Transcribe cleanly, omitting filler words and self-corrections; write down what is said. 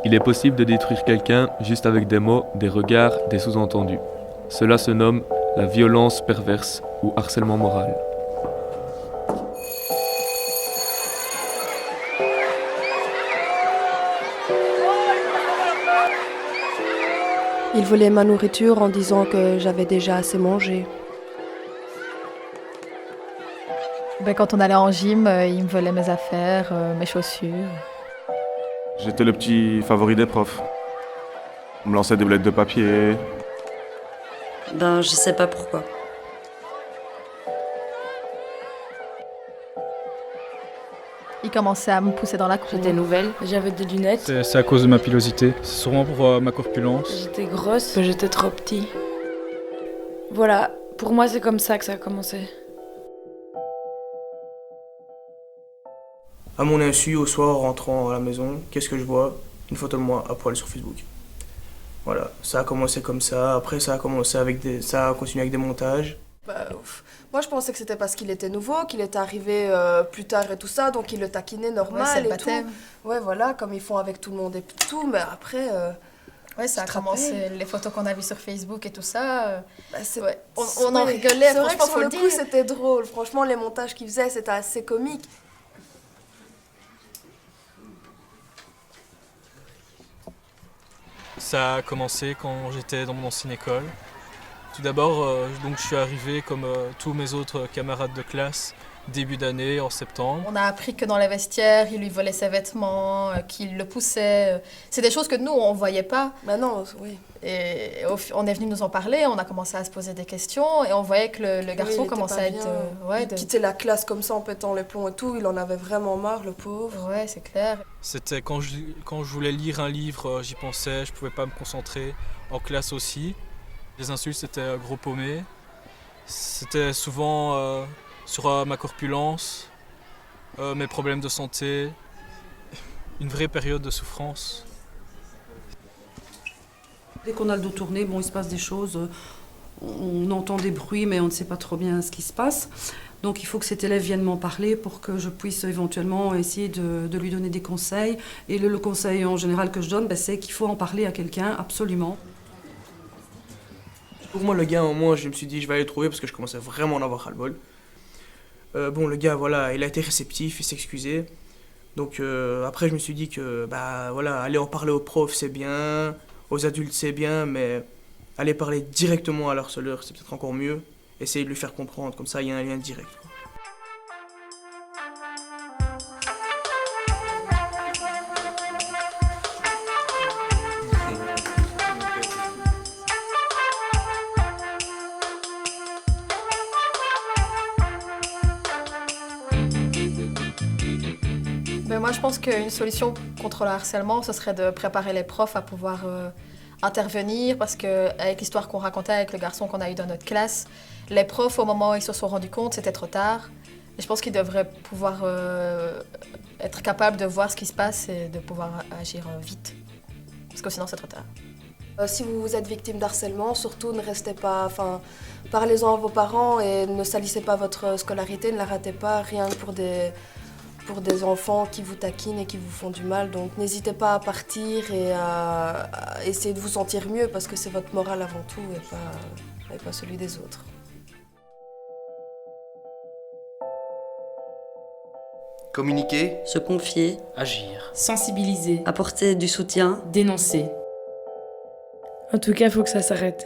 Il est possible de détruire quelqu'un juste avec des mots, des regards, des sous-entendus. Cela se nomme la violence perverse ou harcèlement moral. Il volait ma nourriture en disant que j'avais déjà assez mangé. Quand on allait en gym, il me volait mes affaires, mes chaussures. J'étais le petit favori des profs. On me lançait des boulettes de papier. Je sais pas pourquoi. Il commençait à me pousser dans la cour. J'étais nouvelle, j'avais des lunettes. C'est à cause de ma pilosité. C'est sûrement pour ma corpulence. J'étais grosse, j'étais trop petit. Voilà, pour moi c'est comme ça que ça a commencé. À mon insu, au soir, en rentrant à la maison, qu'est-ce que je vois? Une photo de moi à poil sur Facebook. Voilà, ça a commencé comme ça. Après, ça a continué avec des montages. Moi, je pensais que c'était parce qu'il était nouveau, qu'il était arrivé plus tard et tout ça, donc il le taquinait normal c'est le et baptême. tout. Ouais, voilà, comme ils font avec tout le monde et tout. Mais après, Ouais, ça a commencé, les photos qu'on a vues sur Facebook et tout ça. ouais. On en rigolait, c'est vrai franchement, que sur faut le le coup, dire. c'était drôle. Franchement, les montages qu'il faisait, c'était assez comique. Ça a commencé quand j'étais dans mon ancienne école. Tout d'abord, je suis arrivé comme tous mes autres camarades de classe début d'année, en septembre. On a appris que dans les vestiaires, il lui volait ses vêtements, qu'il le poussait. C'est des choses que nous, on ne voyait pas. Maintenant, oui. Et on est venu nous en parler, on a commencé à se poser des questions et on voyait que le garçon il commençait à être... Il quittait la classe comme ça en pétant les plombs et tout. Il en avait vraiment marre, le pauvre. Ouais, c'est clair. C'était quand je voulais lire un livre, j'y pensais, je pouvais pas me concentrer. En classe aussi. Les insultes, c'était gros paumé. C'était souvent sur ma corpulence, mes problèmes de santé, une vraie période de souffrance. Dès qu'on a le dos tourné, il se passe des choses, on entend des bruits mais on ne sait pas trop bien ce qui se passe. Donc il faut que cet élève vienne m'en parler pour que je puisse éventuellement essayer de lui donner des conseils. Et le conseil en général que je donne, c'est qu'il faut en parler à quelqu'un, absolument. Pour moi, le gars, au moins, je me suis dit, je vais aller le trouver parce que je commençais vraiment à en avoir ras-le-bol. Le gars, voilà, il a été réceptif, il s'excusait. Donc après, je me suis dit que, aller en parler aux profs, c'est bien, aux adultes, c'est bien, mais aller parler directement à l'harceleur, c'est peut-être encore mieux. Essayer de lui faire comprendre, comme ça, il y a un lien direct. Moi, je pense qu'une solution contre le harcèlement, ce serait de préparer les profs à pouvoir intervenir, parce qu'avec l'histoire qu'on racontait avec le garçon qu'on a eu dans notre classe, les profs, au moment où ils se sont rendus compte, c'était trop tard. Et je pense qu'ils devraient pouvoir être capables de voir ce qui se passe et de pouvoir agir vite, parce que sinon c'est trop tard. Si vous êtes victime d'harcèlement, surtout ne restez pas, parlez-en à vos parents et ne salissez pas votre scolarité, ne la ratez pas, rien que pour des enfants qui vous taquinent et qui vous font du mal. Donc n'hésitez pas à partir et à essayer de vous sentir mieux, parce que c'est votre moral avant tout et pas celui des autres. Communiquer, Se confier, Agir. Sensibiliser. apporter du soutien. Dénoncer. En tout cas, il faut que ça s'arrête.